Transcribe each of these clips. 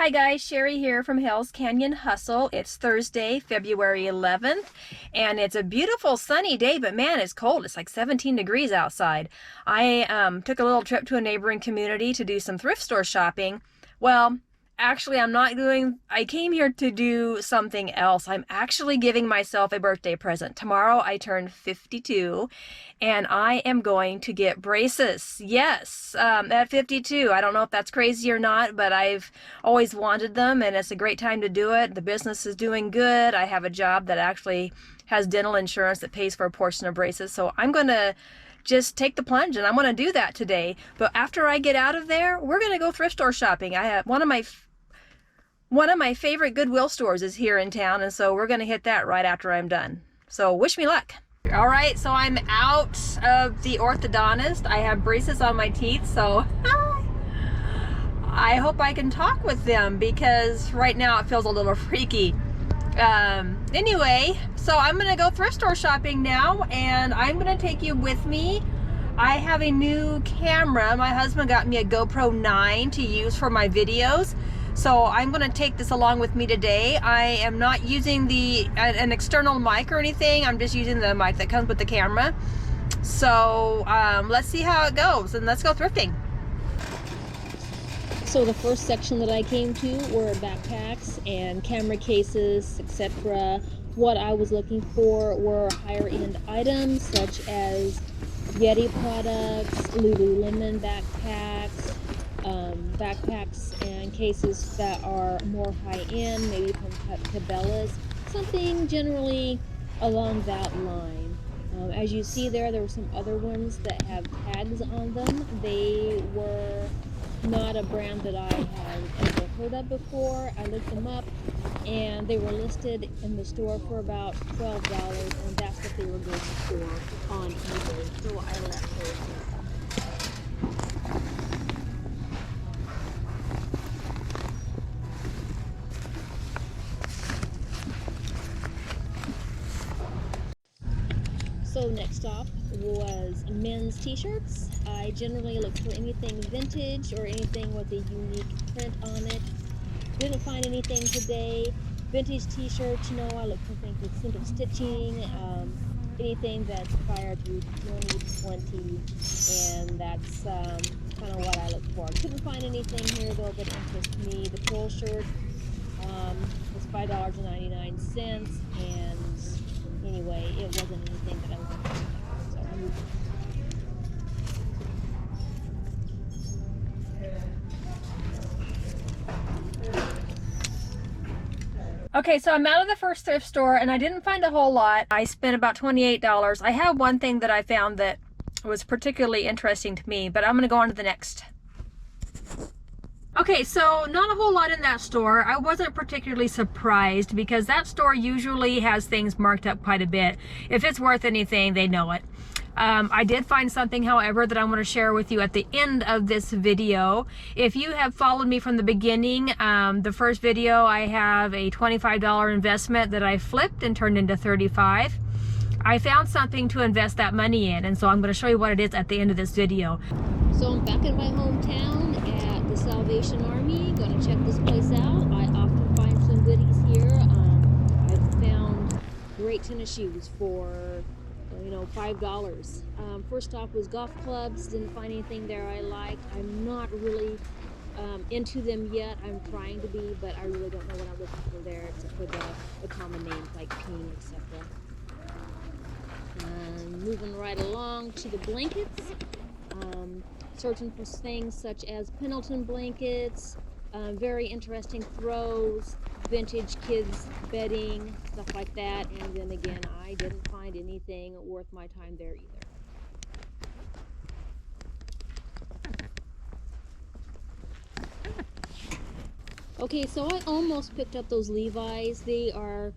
Hi guys, Sherry here from Hell's Canyon Hustle. It's Thursday, February 11th, and it's a beautiful sunny day, but man, it's cold. It's like 17 degrees outside. I took a little trip to a neighboring community to do some thrift store shopping. Well, actually, I came here to do something else. I'm actually giving myself a birthday present. Tomorrow I turn 52, and I am going to get braces. Yes, at 52. I don't know if that's crazy or not, but I've always wanted them, and it's a great time to do it. The business is doing good. I have a job that actually has dental insurance that pays for a portion of braces, so I'm going to just take the plunge, and I'm going to do that today. But after I get out of there, we're going to go thrift store shopping. I have one of my favorite Goodwill stores is here in town, and so we're going to hit that right after I'm done. So wish me luck. All right, so I'm out of the orthodontist. I have braces on my teeth, so I hope I can talk with them because right now it feels a little freaky. Anyway, so I'm gonna go thrift store shopping now, and I'm gonna take you with me. I have a new camera. My husband got me a GoPro 9 to use for my videos, so I'm gonna take this along with me today. I am not using an external mic or anything. I'm just using the mic that comes with the camera. So let's see how it goes, and let's go thrifting. So the first section that I came to were backpacks and camera cases, etc. What I was looking for were higher end items such as Yeti products, Lululemon backpacks, backpacks and cases that are more high end, maybe from Cabela's, something generally along that line. As you see there were some other ones that have tags on them. They were not a brand that I had ever heard of before. I looked them up and they were listed in the store for about $12, and that's what they were going for on eBay. So I left those. So next stop was men's t-shirts. I generally look for anything vintage or anything with a unique print on it. Didn't find anything today. Vintage t-shirts, I look for things with simple stitching, anything that's prior to 2020, and that's kind of what I look for. Couldn't find anything here though that interests me. The troll shirt was $5.99, and anyway, it wasn't anything that I wanted to buy, so I moved on. Okay, so I'm out of the first thrift store and I didn't find a whole lot. I spent about $28. I have one thing that I found that was particularly interesting to me, but I'm going to go on to the next. Okay, so not a whole lot in that store. I wasn't particularly surprised because that store usually has things marked up quite a bit. If it's worth anything, they know it. I did find something, however, that I want to share with you at the end of this video. If you have followed me from the beginning, the first video, I have a $25 investment that I flipped and turned into $35. I found something to invest that money in, and so I'm going to show you what it is at the end of this video. So I'm back in my hometown at the Salvation Army. Going to check this place out. I often find some goodies here. I've found great tennis shoes for $5. First off was golf clubs. Didn't find anything there I liked. I'm not really into them yet. I'm trying to be, but I really don't know what I'm looking for there except for the common names like ping, etc. Moving right along to the blankets. Searching for things such as Pendleton blankets, very interesting throws, vintage kids bedding, stuff like that. And then again, I didn't find anything worth my time there either. Okay, so I almost picked up those Levi's. They are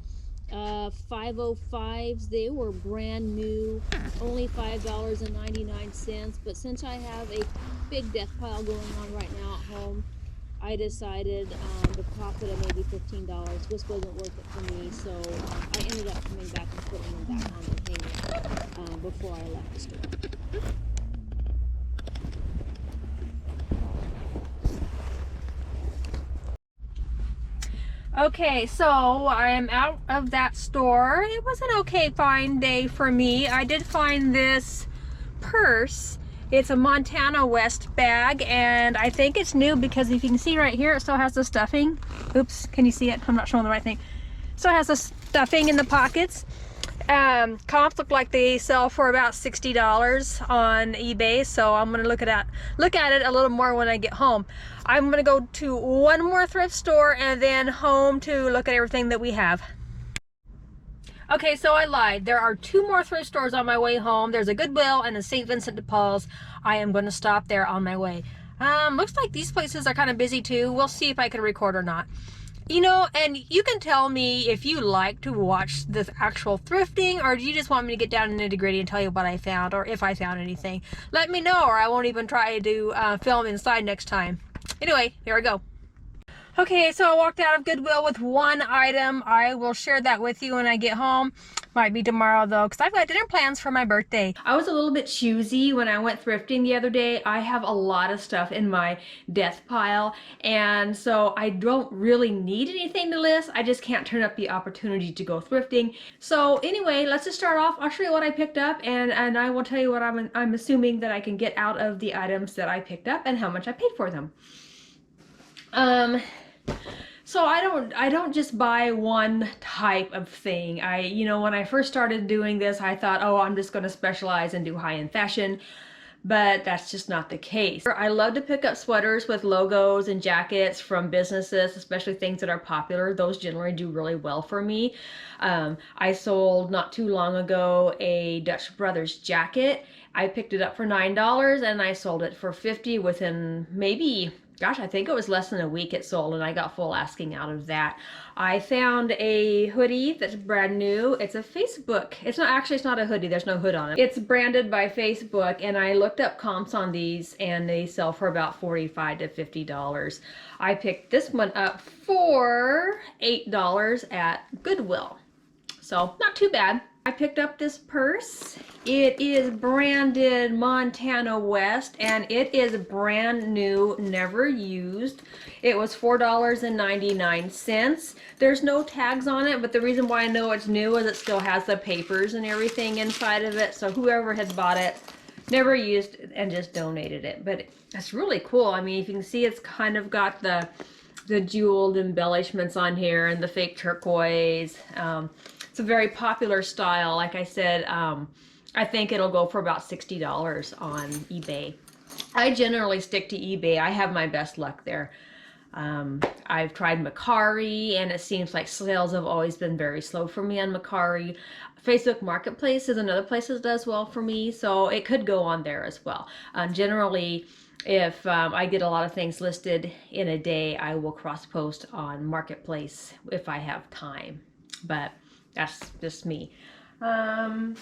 505s. They were brand new, only $5.99. But since I have a big death pile going on right now at home, I decided the profit of maybe $15 just wasn't worth it for me. So I ended up coming back and putting them back on the hanger before I left the store. Okay, so I am out of that store. It was an okay fine day for me. I did find this purse. It's a Montana West bag, and I think it's new because if you can see right here, it still has the stuffing. Oops, can you see it? I'm not showing the right thing. Still has the stuffing in the pockets. Comps look like they sell for about $60 on eBay, so I'm gonna look at it a little more when I get home. I'm gonna go to one more thrift store and then home to look at everything that we have. Okay, so I lied. There are two more thrift stores on my way home. There's a Goodwill and a St. Vincent de Paul's. I am going to stop there on my way. Looks like these places are kind of busy too. We'll see if I can record or not. You know, and you can tell me if you like to watch the actual thrifting, or do you just want me to get down in the nitty-gritty and tell you what I found, or if I found anything. Let me know, or I won't even try to film inside next time. Anyway, here I go. Okay, so I walked out of Goodwill with one item. I will share that with you when I get home. Might be tomorrow though, because I've got dinner plans for my birthday. I was a little bit choosy when I went thrifting the other day. I have a lot of stuff in my death pile, and so I don't really need anything to list. I just can't turn up the opportunity to go thrifting. So anyway, let's just start off. I'll show you what I picked up, and I will tell you what I'm assuming that I can get out of the items that I picked up and how much I paid for them. So I don't just buy one type of thing. You know, when I first started doing this, I thought, oh, I'm just going to specialize and do high-end fashion, but that's just not the case. I love to pick up sweaters with logos and jackets from businesses, especially things that are popular. Those generally do really well for me. I sold not too long ago a Dutch Brothers jacket. I picked it up for $9 and I sold it for $50 within maybe, gosh, I think it was less than a week it sold, and I got full asking out of that. I found a hoodie that's brand new. It's a Facebook. It's not a hoodie. There's no hood on it. It's branded by Facebook, and I looked up comps on these, and they sell for about $45 to $50. I picked this one up for $8 at Goodwill. So not too bad. I picked up this purse. It is branded Montana West, and it is brand new, never used. It was $4.99. There's no tags on it, but the reason why I know it's new is it still has the papers and everything inside of it. So whoever has bought it, never used, and just donated it. But it's really cool. I mean, if you can see, it's kind of got the jeweled embellishments on here and the fake turquoise. It's a very popular style. Like I said, I think it'll go for about $60 on eBay. I generally stick to eBay. I have my best luck there. I've tried Mercari, and it seems like sales have always been very slow for me on Mercari. Facebook Marketplace is another place that does well for me, so it could go on there as well. Generally, if I get a lot of things listed in a day, I will cross-post on Marketplace if I have time. But that's just me. I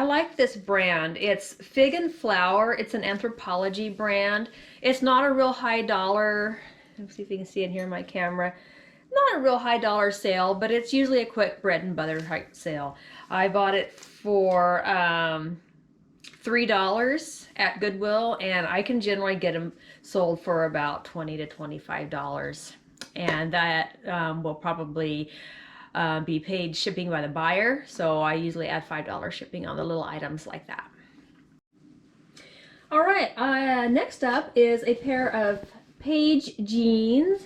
like this brand. It's Fig and Flower. It's an Anthropologie brand. It's not a real high dollar. Let's see if you can see it here in my camera. Not a real high dollar sale, but it's usually a quick bread and butter type sale. I bought it for $3 at Goodwill, and I can generally get them sold for about $20 to $25. And that will probably be paid shipping by the buyer, so I usually add $5 shipping on the little items like that. All right, next up is a pair of Paige jeans.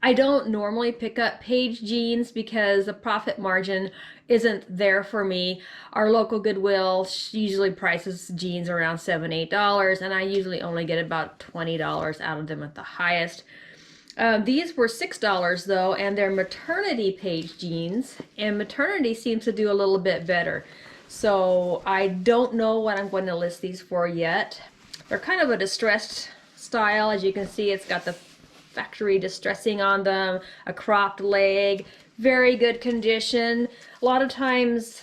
I don't normally pick up Paige jeans because the profit margin isn't there for me. Our local Goodwill usually prices jeans around $7, $8, and I usually only get about $20 out of them at the highest. These were $6 though, and they're maternity Paige jeans, and maternity seems to do a little bit better. So I don't know what I'm going to list these for yet. They're kind of a distressed style. As you can see, it's got the factory distressing on them, a cropped leg, very good condition. A lot of times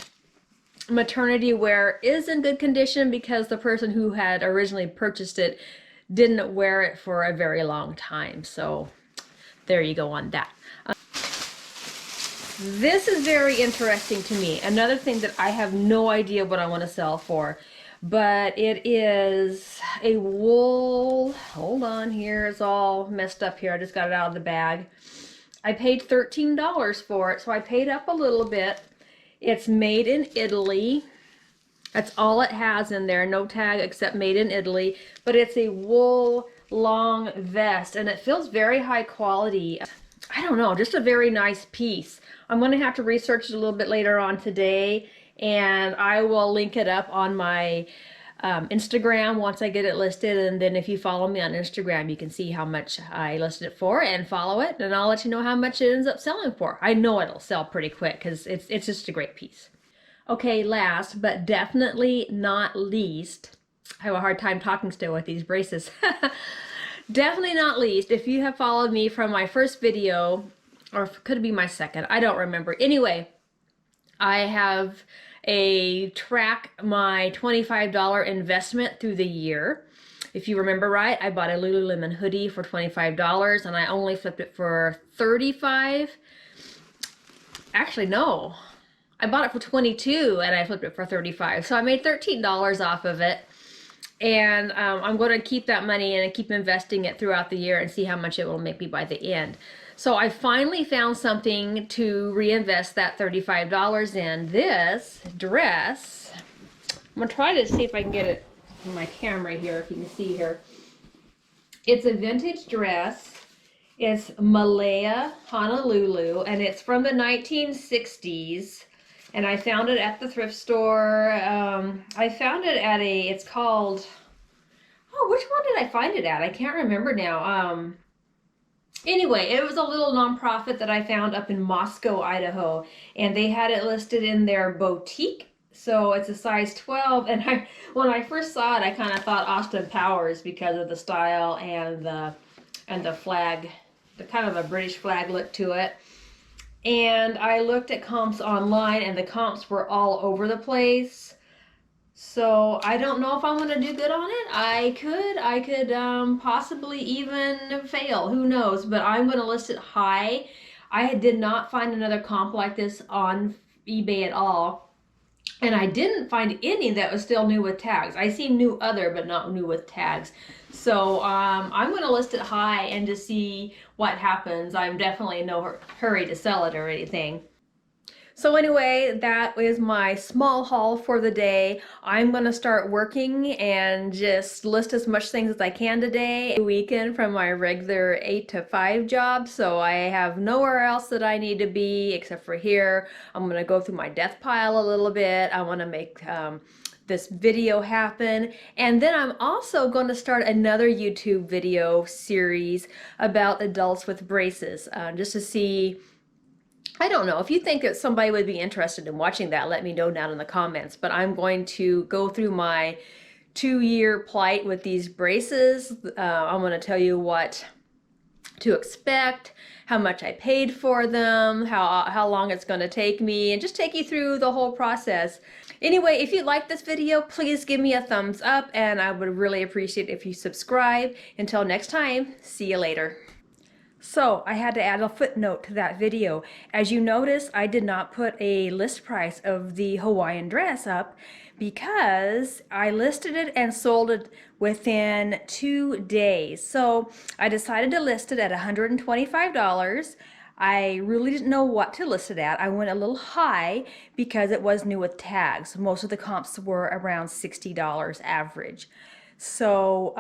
maternity wear is in good condition because the person who had originally purchased it didn't wear it for a very long time. So there you go on that. This is very interesting to me. Another thing that I have no idea what I want to sell for. but it is a wool. Hold on, here it's all messed up here. I just got it out of the bag. I paid $13 for it, so I paid up a little bit. It's made in Italy. That's all it has in there, no tag except made in Italy, but it's a wool long vest and it feels very high quality. I don't know, just a very nice piece. I'm going to have to research it a little bit later on today, and I will link it up on my Instagram once I get it listed. And then if you follow me on Instagram, you can see how much I listed it for and follow it, and I'll let you know how much it ends up selling for. I know it'll sell pretty quick because it's just a great piece. Okay, last but definitely not least, I have a hard time talking still with these braces. Definitely not least, if you have followed me from my first video, or could it be my second? I don't remember. Anyway, I have track my $25 investment through the year. If you remember right, I bought a Lululemon hoodie for $25 and I only flipped it for $35. Actually, no. I bought it for $22 and I flipped it for $35. So I made $13 off of it. And I'm going to keep that money and keep investing it throughout the year and see how much it will make me by the end. So I finally found something to reinvest that $35 in. This dress, I'm going to try to see if I can get it on my camera here, if you can see here. It's a vintage dress. It's Malaya, Honolulu, and it's from the 1960s. And I found it at the thrift store. I found it at it's called, oh, which one did I find it at? I can't remember now. Anyway, it was a little nonprofit that I found up in Moscow, Idaho. And they had it listed in their boutique. So it's a size 12. And when I first saw it, I kind of thought Austin Powers because of the style and the flag, the kind of a British flag look to it. And I looked at comps online and the comps were all over the place. So I don't know if I'm going to do good on it. I could possibly even fail. Who knows? But I'm going to list it high. I did not find another comp like this on eBay at all. And I didn't find any that was still new with tags. I seen new other, but not new with tags. So I'm going to list it high and to see what happens. I'm definitely in no hurry to sell it or anything. So anyway, that is my small haul for the day. I'm going to start working and just list as much things as I can today. A weekend from my regular 8 to 5 job, so I have nowhere else that I need to be except for here. I'm going to go through my death pile a little bit. I want to make this video happen, and then I'm also going to start another YouTube video series about adults with braces, just to see, I don't know, if you think that somebody would be interested in watching that, let me know down in the comments. But I'm going to go through my 2-year plight with these braces. I'm going to tell you what to expect, how much I paid for them, how long it's going to take me, and just take you through the whole process. Anyway, if you like this video, please give me a thumbs up, and I would really appreciate if you subscribe. Until next time, see you later. So I had to add a footnote to that video. As you notice, I did not put a list price of the Hawaiian dress up because I listed it and sold it within 2 days. So I decided to list it at $125. I really didn't know what to list it at. I went a little high because it was new with tags. Most of the comps were around $60 average. So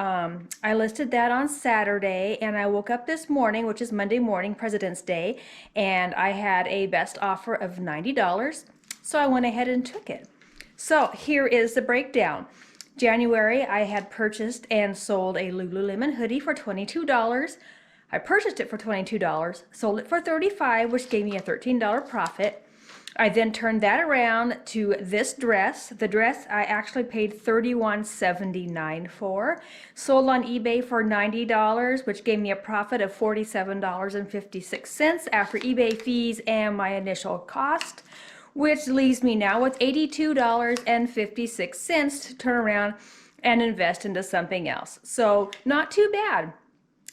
I listed that on Saturday, and I woke up this morning, which is Monday morning, President's Day, and I had a best offer of $90. So I went ahead and took it. So here is the breakdown. January, I had purchased and sold a Lululemon hoodie for $22. I purchased it for $22, sold it for $35, which gave me a $13 profit. I then turned that around to this dress. The dress I actually paid $31.79 for. Sold on eBay for $90, which gave me a profit of $47.56 after eBay fees and my initial cost, which leaves me now with $82.56 to turn around and invest into something else. So not too bad.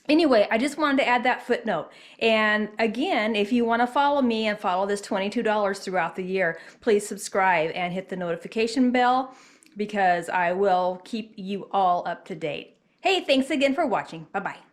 Anyway, I just wanted to add that footnote. And again, if you want to follow me and follow this $22 throughout the year, please subscribe and hit the notification bell. because I will keep you all up to date. Hey, thanks again for watching. Bye-bye.